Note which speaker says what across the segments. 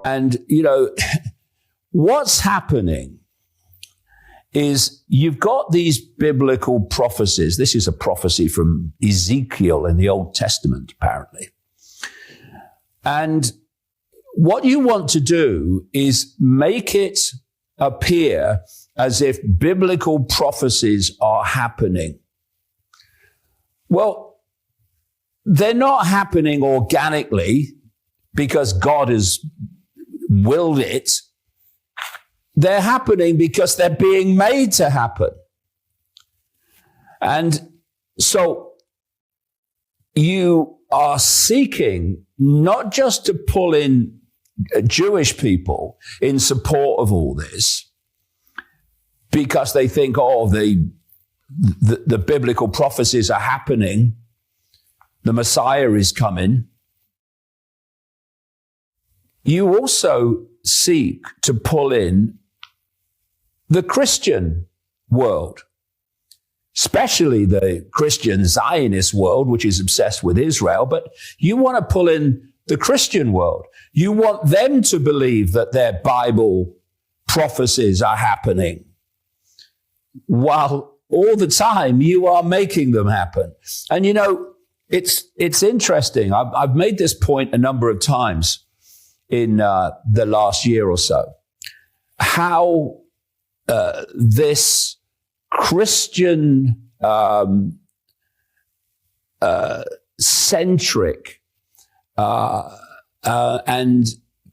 Speaker 1: And, what's happening is you've got these biblical prophecies. This is a prophecy from Ezekiel in the Old Testament, apparently. And what you want to do is make it appear as if biblical prophecies are happening. Well, they're not happening organically because God has willed it. They're happening because they're being made to happen. And so you are seeking not just to pull in Jewish people in support of all this because they think, the biblical prophecies are happening, the Messiah is coming. You also seek to pull in the Christian world, especially the Christian Zionist world, which is obsessed with Israel, but you want to pull in the Christian world. You want them to believe that their Bible prophecies are happening, while all the time you are making them happen. And it's interesting. I've made this point a number of times in the last year or so, how this Christian centric and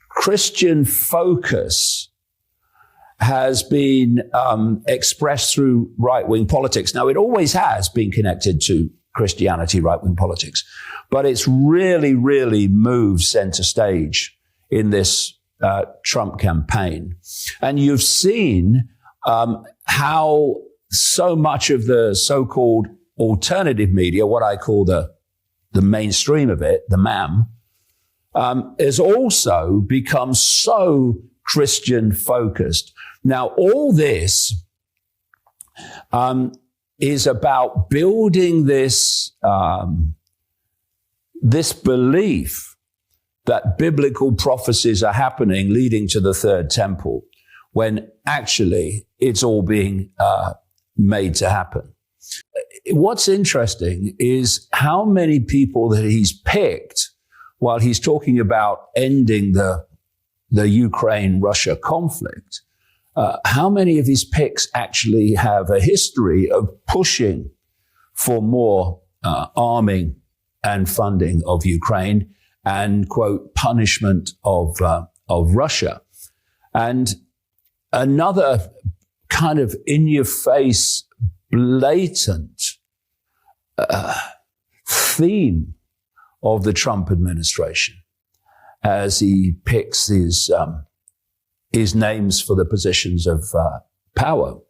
Speaker 1: Christian focus has been expressed through right-wing politics. Now, it always has been connected to Christianity, right-wing politics, but it's really, really moved center stage in this Trump campaign. And you've seen how so much of the so-called alternative media, what I call the mainstream of it, the MAM, has also become so Christian focused. Now, all this is about building this belief that biblical prophecies are happening leading to the third temple, when actually it's all being made to happen. What's interesting is how many people that he's picked while he's talking about ending the Ukraine-Russia conflict, how many of his picks actually have a history of pushing for more arming and funding of Ukraine and, quote, punishment of Russia. And another kind of in-your-face, blatant theme of the Trump administration as he picks his names for the positions of power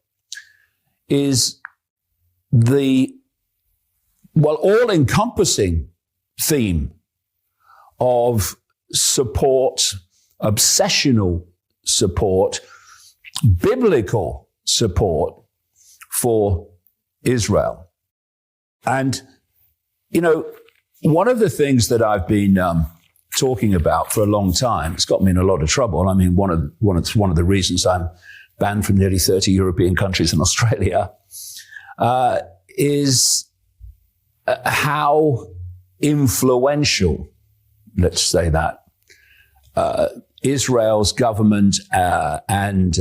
Speaker 1: is the, all-encompassing theme of support, obsessional support, biblical support for Israel. And, one of the things that I've been talking about for a long time, it's got me in a lot of trouble. I mean, one of the reasons I'm banned from nearly 30 European countries and Australia, is how influential, let's say that, Israel's government and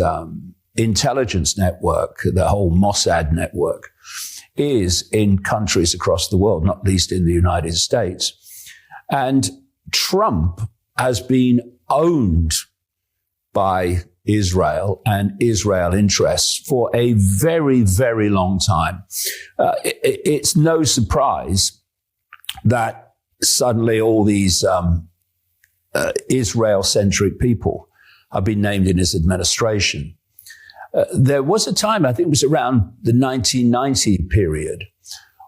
Speaker 1: intelligence network, the whole Mossad network, is in countries across the world, not least in the United States. And Trump has been owned by Israel and Israel interests for a very, very long time. It's no surprise that suddenly all these Israel-centric people have been named in his administration. There was a time, I think it was around the 1990 period,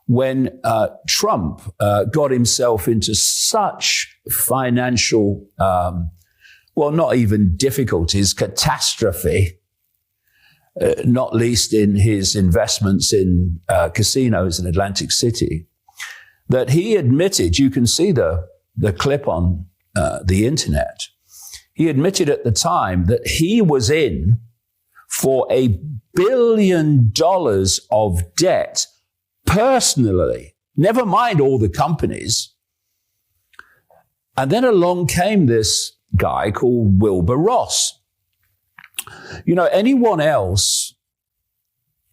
Speaker 1: when Trump got himself into such financial, not even difficulties, catastrophe, not least in his investments in casinos in Atlantic City, that he admitted, you can see the clip on the internet, He admitted at the time that he was in for $1 billion of debt personally, never mind all the companies. And then along came this guy called Wilbur Ross. You know, anyone else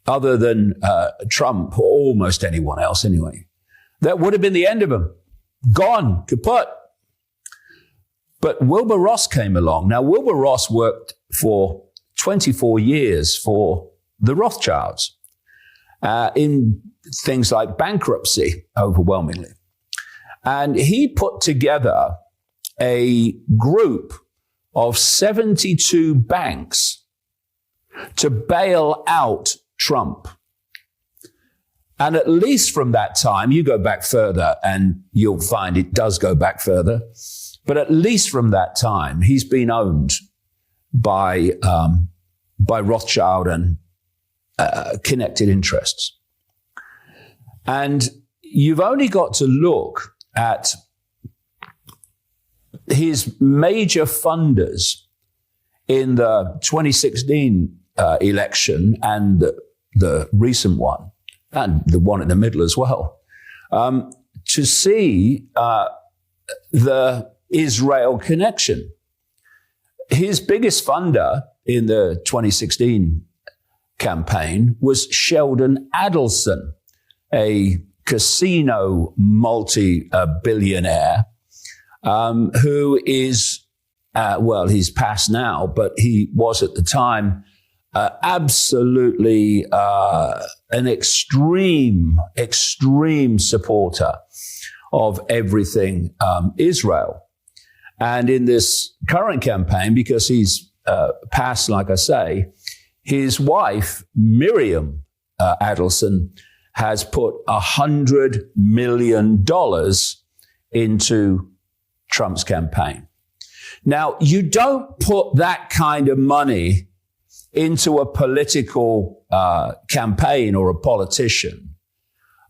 Speaker 1: other than Trump, or almost anyone else anyway, that would have been the end of him. Gone, kaput. But Wilbur Ross came along. Now, Wilbur Ross worked for 24 years for the Rothschilds in things like bankruptcy, overwhelmingly. And he put together a group of 72 banks to bail out Trump. And at least from that time, you go back further and you'll find it does go back further. But at least from that time, he's been owned by Rothschild and connected interests. And you've only got to look at his major funders in the 2016 election and the recent one, and the one in the middle as well, to see the Israel connection. His biggest funder in the 2016 campaign was Sheldon Adelson, a casino multi-billionaire who is, he's passed now, but he was at the time absolutely an extreme supporter of everything Israel. And in this current campaign, because he's passed, like I say, his wife, Miriam Adelson, has put $100 million into Trump's campaign. Now, you don't put that kind of money into a political campaign or a politician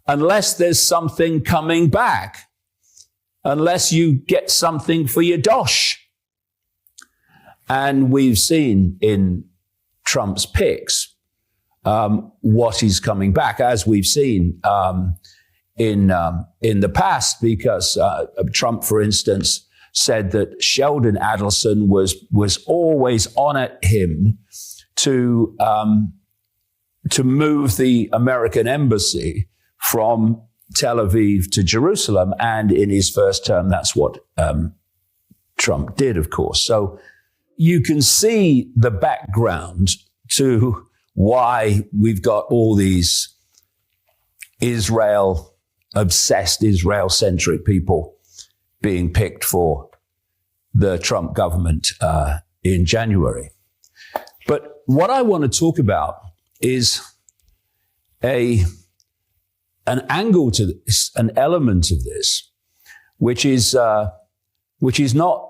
Speaker 1: unless there's something coming back, unless you get something for your dosh. And we've seen in Trump's picks what is coming back, as we've seen in the past, because Trump, for instance, said that Sheldon Adelson was always on at him to move the American embassy from Tel Aviv to Jerusalem. And in his first term, that's what Trump did, of course. So you can see the background to why we've got all these Israel-obsessed, Israel-centric people being picked for the Trump government in January. But what I want to talk about is an angle to this, an element of this, which is not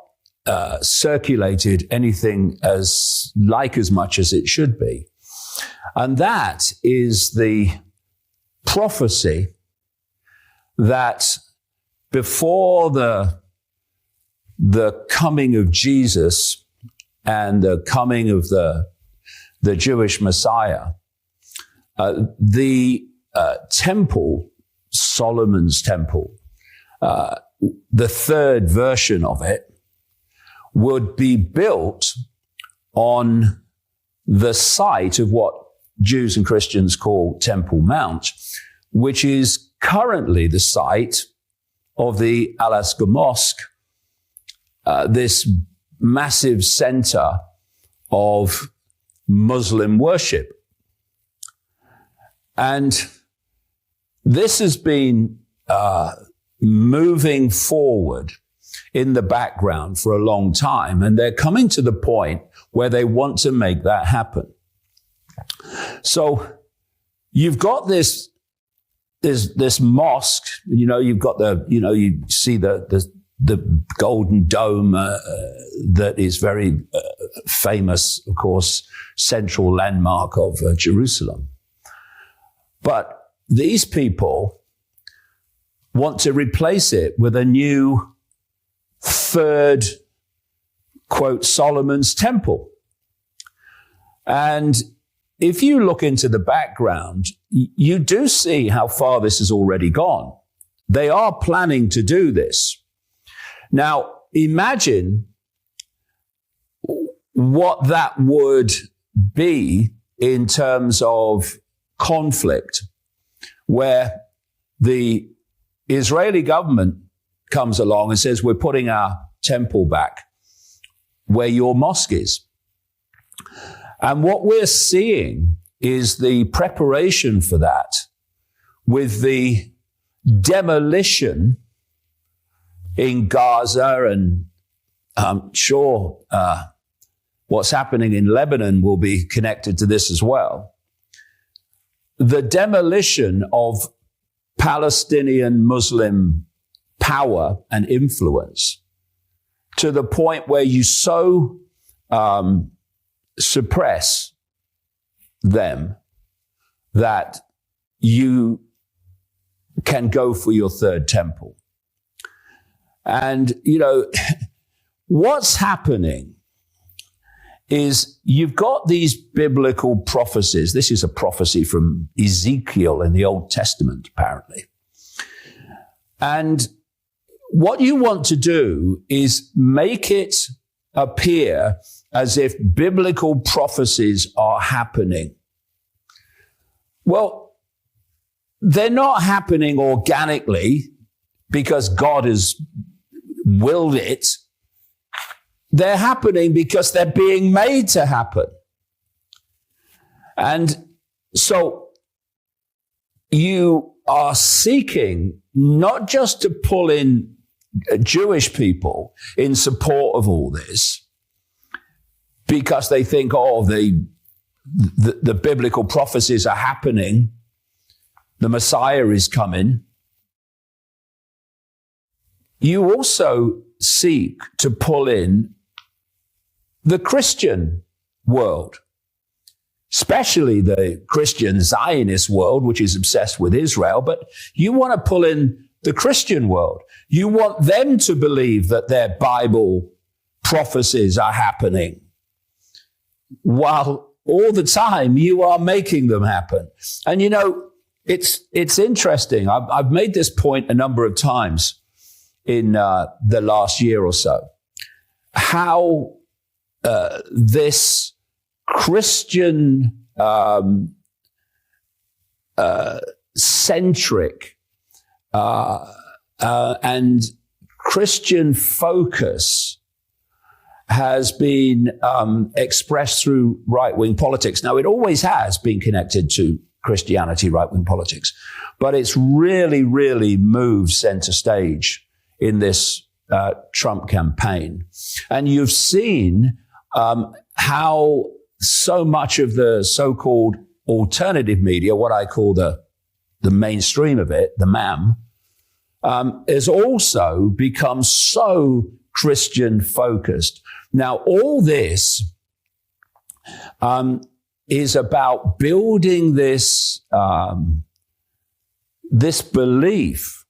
Speaker 1: circulated anything as much as it should be. And that is the prophecy that before the coming of Jesus and the coming of the Jewish Messiah, the temple, Solomon's temple, the third version of it, would be built on the site of what Jews and Christians call Temple Mount, which is currently the site of the Al-Aqsa Mosque, this massive center of Muslim worship. And this has been moving forward in the background for a long time, and they're coming to the point where they want to make that happen. So you've got this mosque, you've got you see the golden dome that is very famous, of course, central landmark of Jerusalem. But these people want to replace it with a new third quote, Solomon's temple. And if you look into the background, you do see how far this has already gone. They are planning to do this. Now, imagine what that would be in terms of conflict, where the Israeli government comes along and says, we're putting our temple back where your mosque is. And what we're seeing is the preparation for that with the demolition in Gaza, and I'm sure what's happening in Lebanon will be connected to this as well. The demolition of Palestinian Muslim power and influence to the point where you so suppress them that you can go for your third temple. And, you know, what's happening is you've got these biblical prophecies. This is a prophecy from Ezekiel in the Old Testament, apparently. And what you want to do is make it appear as if biblical prophecies are happening. Well, they're not happening organically because God has willed it. They're happening because they're being made to happen. And so you are seeking not just to pull in Jewish people in support of all this because they think, oh, the biblical prophecies are happening, the Messiah is coming. You also seek to pull in the Christian world, especially the Christian Zionist world, which is obsessed with Israel, but you want to pull in the Christian world. You want them to believe that their Bible prophecies are happening, while all the time you are making them happen. And you know, it's interesting. I've made this point a number of times in the last year or so, how this Christian centric and Christian focus has been expressed through right-wing politics. Now, it always has been connected to Christianity, right-wing politics, but it's really, really moved center stage in this Trump campaign. And you've seen how so much of the so-called alternative media, what I call the mainstream of it, the MAM, has also become so Christian focused. Now, all this is about building this belief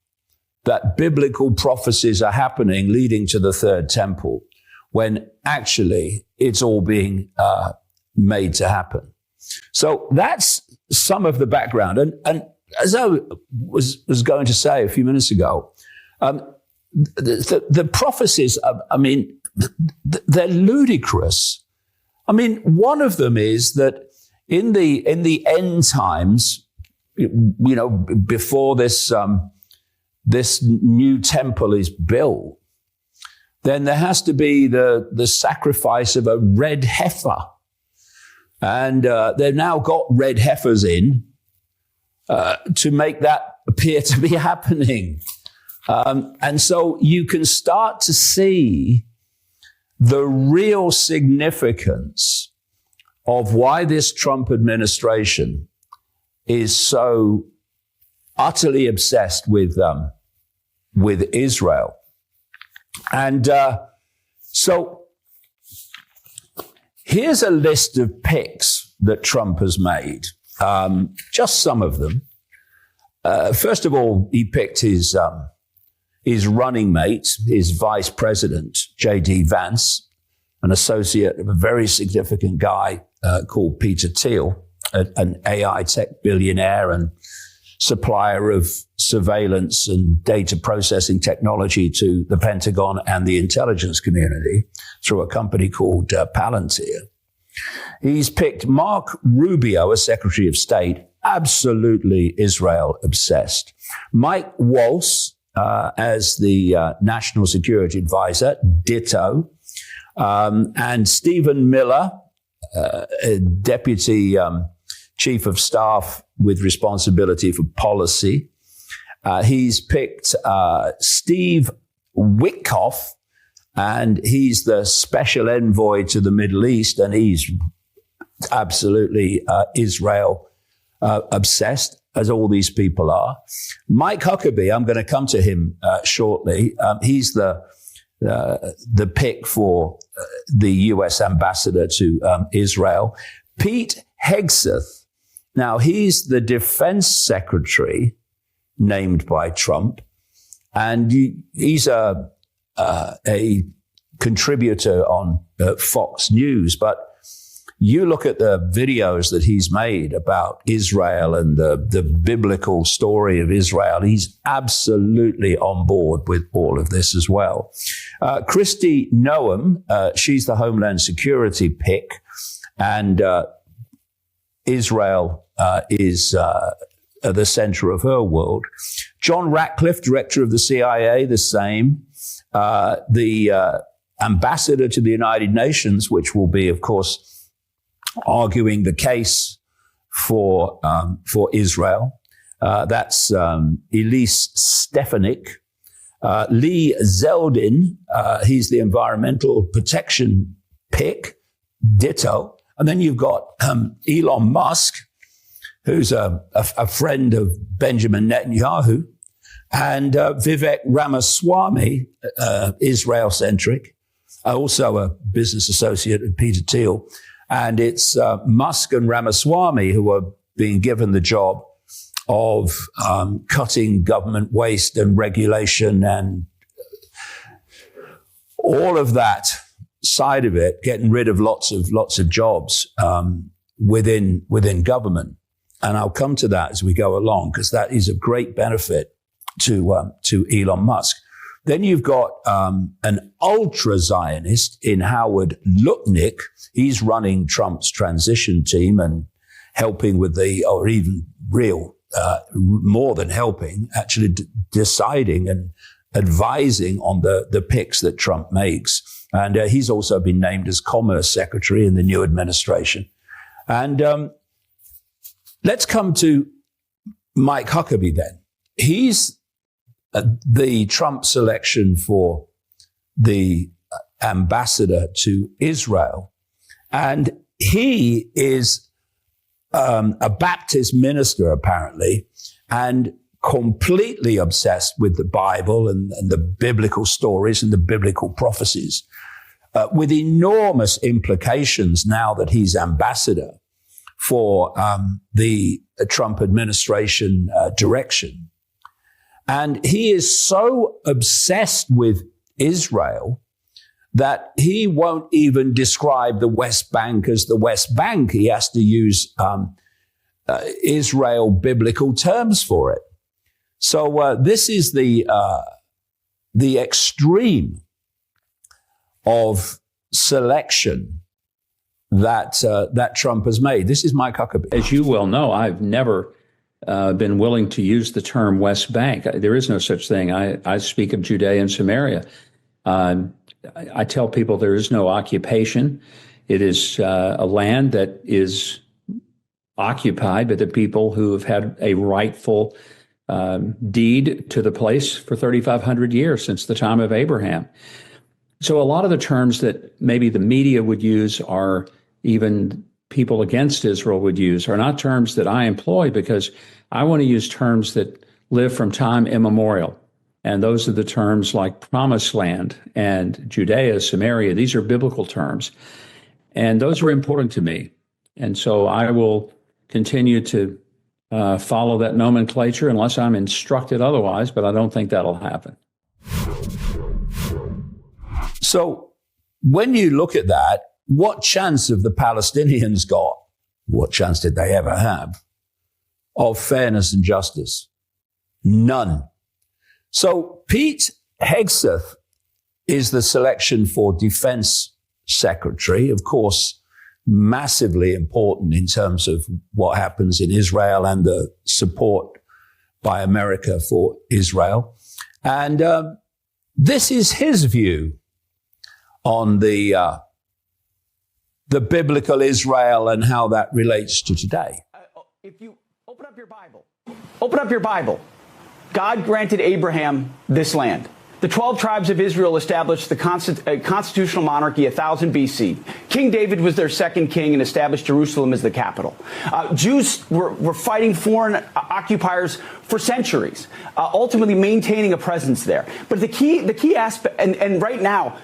Speaker 1: that biblical prophecies are happening leading to the third temple, when actually it's all being made to happen. So that's some of the background. And as I was going to say a few minutes ago, the prophecies, I mean, they're ludicrous. I mean, one of them is that in the end times, you know, before this new temple is built, then there has to be the sacrifice of a red heifer. And they've now got red heifers in to make that appear to be happening. And so you can start to see the real significance of why this Trump administration is so utterly obsessed with Israel. And so here's a list of picks that Trump has made, just some of them. First of all, he picked his running mate, his vice president, J.D. Vance, an associate of a very significant guy called Peter Thiel, an AI tech billionaire and supplier of surveillance and data processing technology to the Pentagon and the intelligence community through a company called Palantir. He's picked Mark Rubio as Secretary of State, absolutely Israel obsessed. Mike Waltz as the National Security Advisor, ditto. And Stephen Miller, Deputy Chief of Staff with responsibility for policy. He's picked Steve Witkoff, and he's the special envoy to the Middle East, and he's absolutely Israel obsessed, as all these people are. Mike Huckabee, I'm going to come to him shortly. He's the pick for the U.S. ambassador to Israel. Pete Hegseth. Now, he's the defense secretary named by Trump, and he's a contributor on Fox News. But you look at the videos that he's made about Israel and the biblical story of Israel, he's absolutely on board with all of this as well. Kristi Noem, she's the Homeland Security pick, and Israel is at the center of her world. John Ratcliffe, director of the CIA, the same. The ambassador to the United Nations, which will be, of course, arguing the case for Israel. That's Elise Stefanik. Lee Zeldin, he's the environmental protection pick, ditto. And then you've got Elon Musk, who's a friend of Benjamin Netanyahu, and Vivek Ramaswamy, Israel-centric, also a business associate of Peter Thiel. And it's Musk and Ramaswamy who are being given the job of cutting government waste and regulation and all of that side of it, getting rid of lots of jobs within government. And I'll come to that as we go along, because that is a great benefit to Elon Musk. Then you've got an ultra-Zionist in Howard Lutnick. He's running Trump's transition team and helping with or even more than helping, actually deciding and advising on the picks that Trump makes. And he's also been named as Commerce Secretary in the new administration. And let's come to Mike Huckabee then. He's the Trump selection for the ambassador to Israel. And he is a Baptist minister, apparently, and completely obsessed with the Bible and the biblical stories and the biblical prophecies, with enormous implications now that he's ambassador for the Trump administration direction. And he is so obsessed with Israel that he won't even describe the West Bank as the West Bank. He has to use Israel biblical terms for it. So this is the extreme of selection that Trump has made. This is Mike Huckabee.
Speaker 2: As you well know, I've never been willing to use the term West Bank. There is no such thing. I speak of Judea and Samaria. I tell people there is no occupation. It is a land that is occupied by the people who have had a rightful deed to the place for 3,500 years, since the time of Abraham. So a lot of the terms that maybe the media would use, or even people against Israel would use, are not terms that I employ, because I want to use terms that live from time immemorial. And those are the terms like Promised Land and Judea, Samaria. These are biblical terms. And those are important to me. And so I will continue to follow that nomenclature unless I'm instructed otherwise, but I don't think that'll happen.
Speaker 1: So when you look at that, what chance have the Palestinians got? What chance did they ever have of fairness and justice? None. So Pete Hegseth is the selection for Defense Secretary, of course, massively important in terms of what happens in Israel and the support by America for Israel. And this is his view on the biblical Israel and how that relates to today.
Speaker 3: If you open up your Bible, God granted Abraham this land. The 12 tribes of Israel established the constitutional monarchy 1000 BC. King David was their second king and established Jerusalem as the capital. Jews were fighting foreign occupiers for centuries, ultimately maintaining a presence there. But the key aspect, and right now,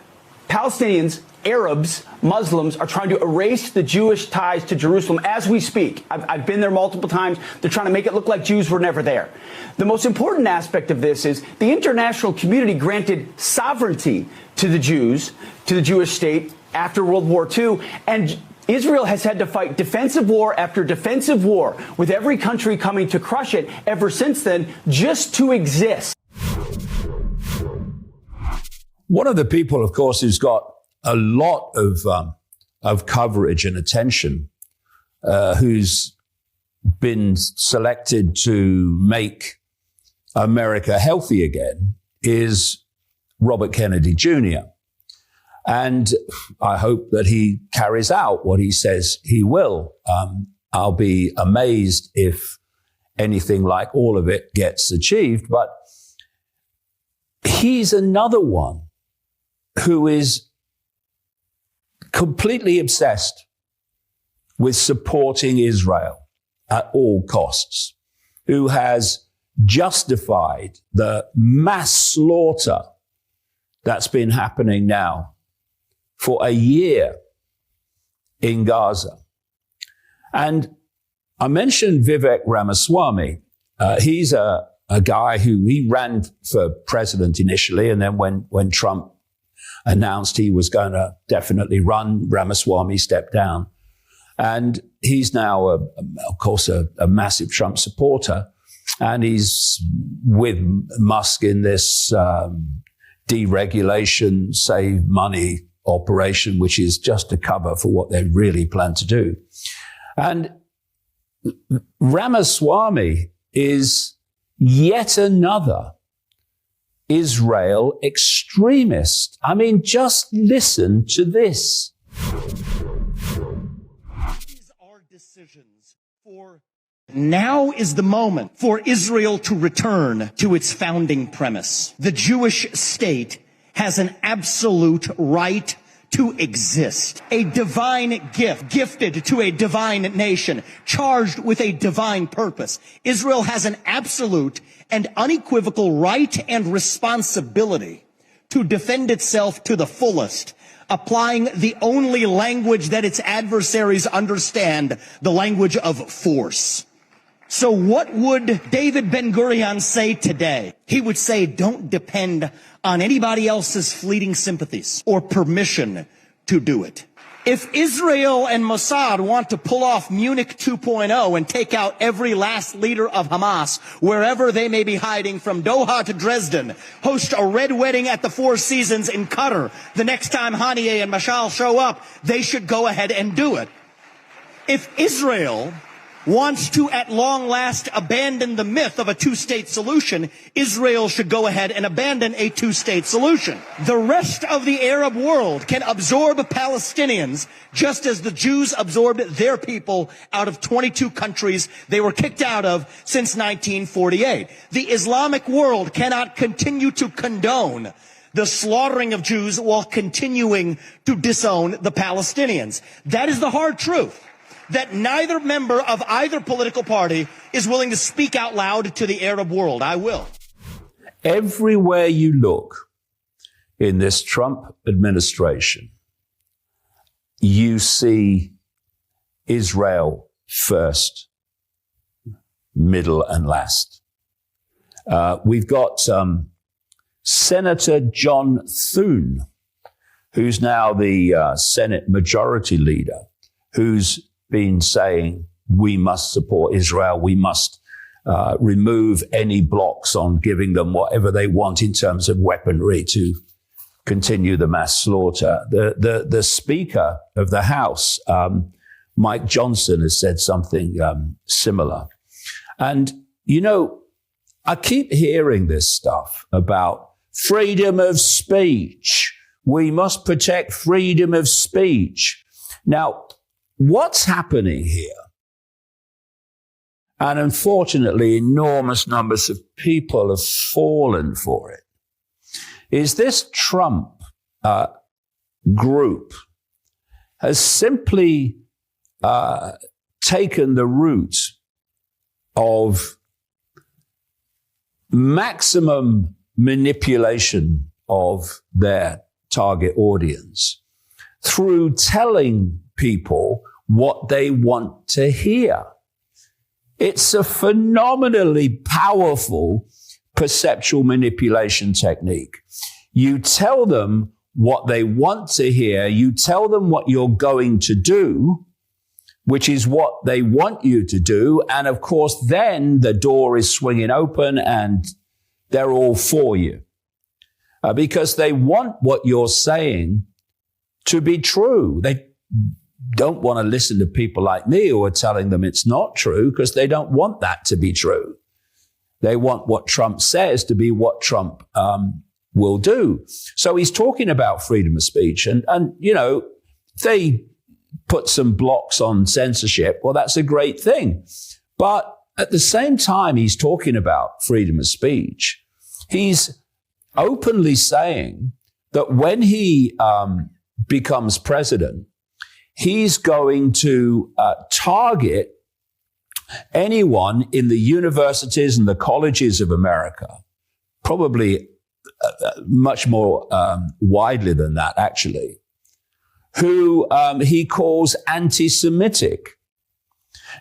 Speaker 3: Palestinians, Arabs, Muslims are trying to erase the Jewish ties to Jerusalem as we speak. I've been there multiple times. They're trying to make it look like Jews were never there. The most important aspect of this is the international community granted sovereignty to the Jews, to the Jewish state after World War II, and Israel has had to fight defensive war after defensive war with every country coming to crush it ever since then just to exist.
Speaker 1: One of the people, of course, who's got a lot of coverage and attention, who's been selected to make America healthy again, is Robert Kennedy Jr. And I hope that he carries out what he says he will. I'll be amazed if anything like all of it gets achieved, but he's another one who is completely obsessed with supporting Israel at all costs, who has justified the mass slaughter that's been happening now for a year in Gaza. And I mentioned Vivek Ramaswamy. He's a guy who he ran for president initially, and then when Trump announced he was going to definitely run, Ramaswamy stepped down. And he's now, of course, a massive Trump supporter. And he's with Musk in this deregulation, save money operation, which is just a cover for what they really plan to do. And Ramaswamy is yet another Israel extremist. I mean, just listen to this.
Speaker 4: These are decisions for now is the moment for Israel to return to its founding premise. The Jewish state has an absolute right to exist. A divine gift, gifted to a divine nation, charged with a divine purpose. Israel has an absolute and unequivocal right and responsibility to defend itself to the fullest, applying the only language that its adversaries understand, the language of force. So what would David Ben-Gurion say today? He would say, don't depend on anybody else's fleeting sympathies or permission to do it. If Israel and Mossad want to pull off Munich 2.0 and take out every last leader of Hamas, wherever they may be hiding from Doha to Dresden, host a red wedding at the Four Seasons in Qatar, the next time Haniyeh and Mashal show up, they should go ahead and do it. If Israel wants to at long last abandon the myth of a two-state solution, Israel should go ahead and abandon a two-state solution. The rest of the Arab world can absorb Palestinians just as the Jews absorbed their people out of 22 countries they were kicked out of since 1948. The Islamic world cannot continue to condone the slaughtering of Jews while continuing to disown the Palestinians. That is the hard truth, that neither member of either political party is willing to speak out loud to the Arab world. I will.
Speaker 1: Everywhere you look in this Trump administration, you see Israel first, middle, and last. We've got Senator John Thune, who's now the Senate Majority Leader, who's been saying, we must support Israel, we must remove any blocks on giving them whatever they want in terms of weaponry to continue the mass slaughter. The Speaker of the House, Mike Johnson, has said something similar. And, you know, I keep hearing this stuff about freedom of speech. We must protect freedom of speech. Now, what's happening here? And unfortunately, enormous numbers of people have fallen for it. Is this Trump group has simply taken the route of maximum manipulation of their target audience through telling people what they want to hear. It's a phenomenally powerful perceptual manipulation technique. You tell them what they want to hear. You tell them what you're going to do, which is what they want you to do. And of course, then the door is swinging open and they're all for you because they want what you're saying to be true. They don't want to listen to people like me who are telling them it's not true because they don't want that to be true. They want what Trump says to be what Trump will do. So he's talking about freedom of speech. And you know, they put some blocks on censorship. Well, that's a great thing. But at the same time, he's talking about freedom of speech. He's openly saying that when he becomes president, he's going to target anyone in the universities and the colleges of America, probably much more widely than that, actually, who he calls anti-Semitic.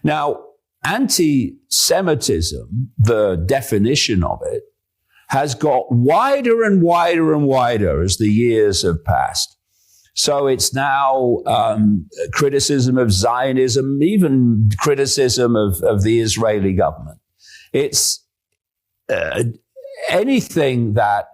Speaker 1: Now, anti-Semitism, the definition of it, has got wider and wider and wider as the years have passed. So it's now criticism of Zionism, even criticism of the Israeli government. It's anything that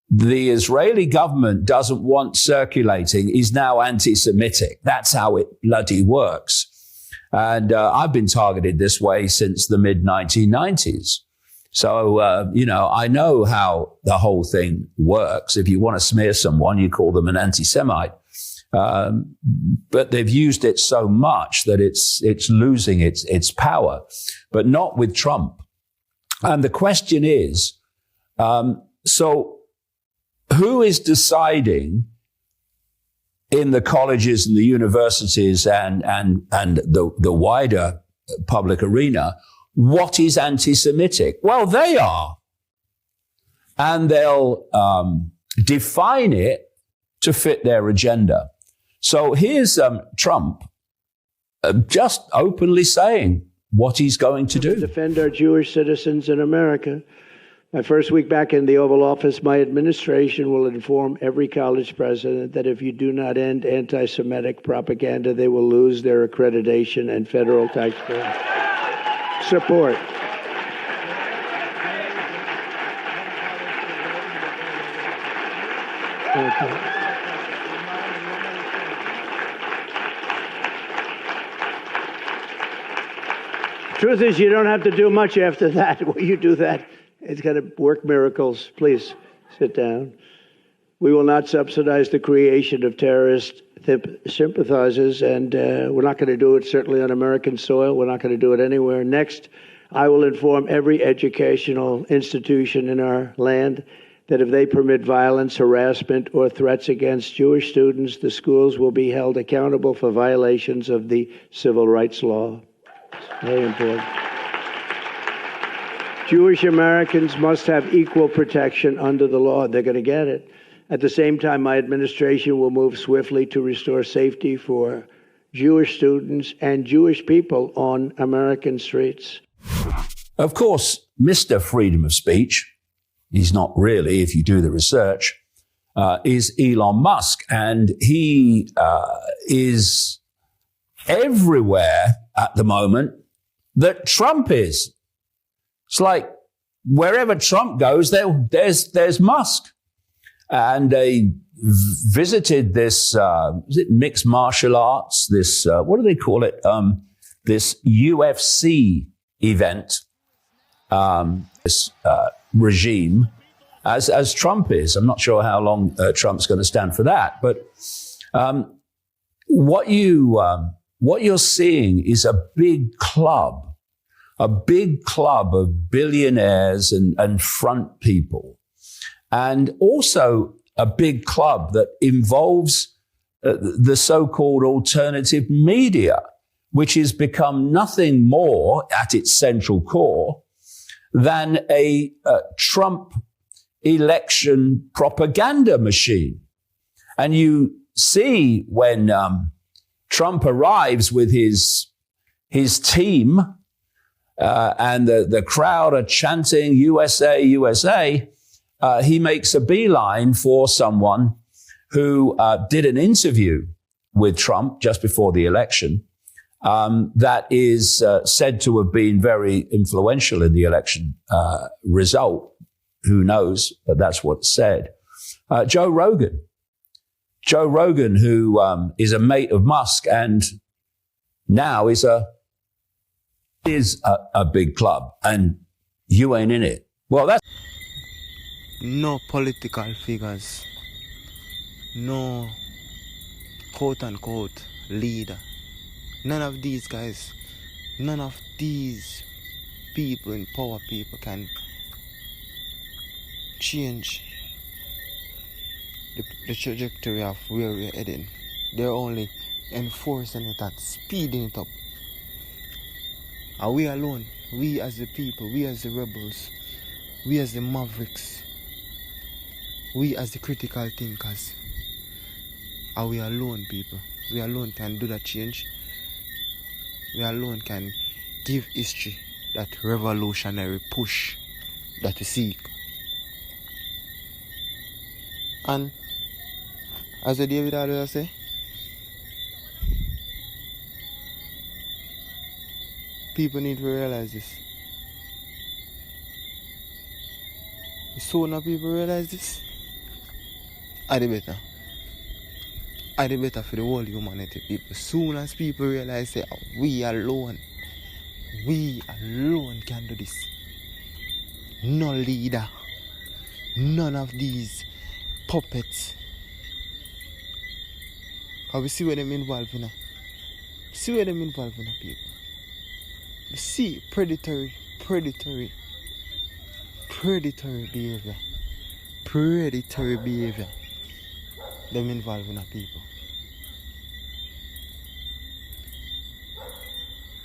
Speaker 1: the Israeli government doesn't want circulating is now anti-Semitic. That's how it bloody works. And I've been targeted this way since the mid-1990s. So, you know, I know how the whole thing works. If you want to smear someone, you call them an anti-Semite. But they've used it so much that it's losing its power, but not with Trump. And the question is, so who is deciding in the colleges and the universities and the wider public arena what is anti-Semitic? Well, they are. And they'll define it to fit their agenda. So here's Trump just openly saying what he's going to do.
Speaker 5: Defend our Jewish citizens in America. My first week back in the Oval Office, my administration will inform every college president that if you do not end anti-Semitic propaganda, they will lose their accreditation and federal taxpayer support. Truth is, you don't have to do much after that. When you do that, it's going to work miracles. Please sit down. We will not subsidize the creation of terrorist sympathizers, and we're not going to do it certainly on American soil. We're not going to do it anywhere. Next, I will inform every educational institution in our land that if they permit violence, harassment, or threats against Jewish students, the schools will be held accountable for violations of the civil rights law. It's very important. Jewish Americans must have equal protection under the law. They're going to get it. At the same time, my administration will move swiftly to restore safety for Jewish students and Jewish people on American streets.
Speaker 1: Of course, Mr. Freedom of Speech, he's not really, if you do the research, is Elon Musk. And he is everywhere at the moment that Trump is. It's like wherever Trump goes, there's Musk. And they visited this, is it mixed martial arts? This, what do they call it? This UFC event, this regime, as Trump is. I'm not sure how long Trump's going to stand for that. But what you're seeing is a big club of billionaires and front people, and also a big club that involves the so-called alternative media, which has become nothing more at its central core than a Trump election propaganda machine. And you see when Trump arrives with his team, and the crowd are chanting USA, USA, he makes a beeline for someone who did an interview with Trump just before the election, that is said to have been very influential in the election result. Who knows? But that's what's said. Joe Rogan, who is a mate of Musk and now is a big club, and you ain't in it. Well, that's
Speaker 6: no political figures, no quote unquote leader. None of these guys, none of these people in power, people can change the trajectory of where we're heading. They're only enforcing it and speeding it up. Are we alone? We as the people, we as the rebels, we as the mavericks, we as the critical thinkers, are we alone, people? We alone can do that change. We alone can give history that revolutionary push that we seek. And as the David always say, people need to realize this. The sooner people realize this, the better. The better for the whole humanity, people. Soon as people realize that we alone can do this. No leader, none of these puppets. Because we see where them involved in. See where them involved in, people. We see predatory behavior. Predatory behavior. Them involved in people.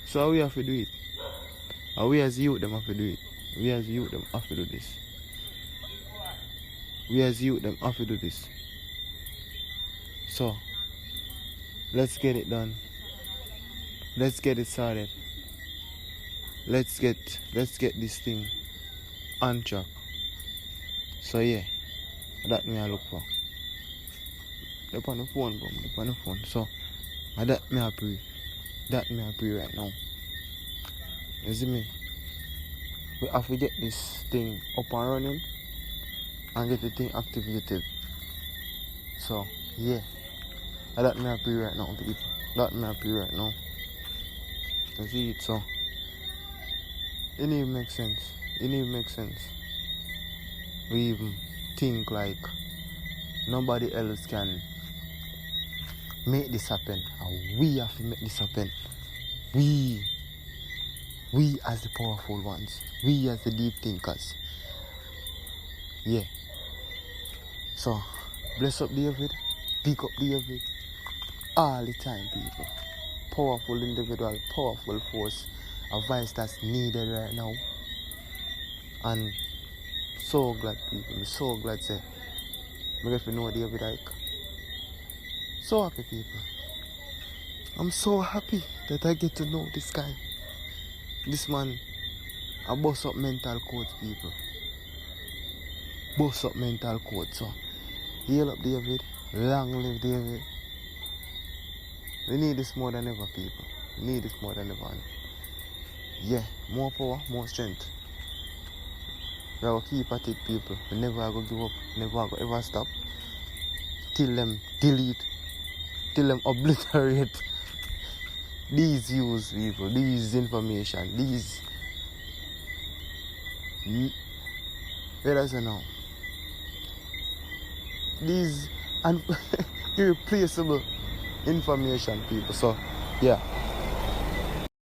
Speaker 6: So how we have to do it? How we as youth them have to do it? We as youth them have to do this. We as youth them have to do this. So let's get it done. Let's get it started. Let's get this thing on track. So yeah, that me I look for. They're on the phone, bro. They're on the phone. So that me I pray. That me I pray right now. You see me? We have to get this thing up and running and get the thing activated. So yeah, that me I pray right now, people. That me I pray right now. You see it? So it need to make sense. It need to make sense. We even think like nobody else can make this happen, and we have to make this happen. We as the powerful ones, we as the deep thinkers. Yeah. So bless up David, pick up David all the time, people. Powerful individual, powerful force, a voice that's needed right now. And so glad, people. I'm so glad say I get to know David ICKE. So happy, people. I'm so happy that I get to know this guy. This man, I bust up mental codes, people. Bust up mental codes. So Heal up David. Long live David. We need this more than ever, people. We need this more than ever. Yeah, more power, more strength. We are going to keep at it, people. We never are going to give up. Never are going to ever stop. Till them delete. Till them obliterate these views, people. These information. These... Where does it now? These irreplaceable information, people. So, yeah.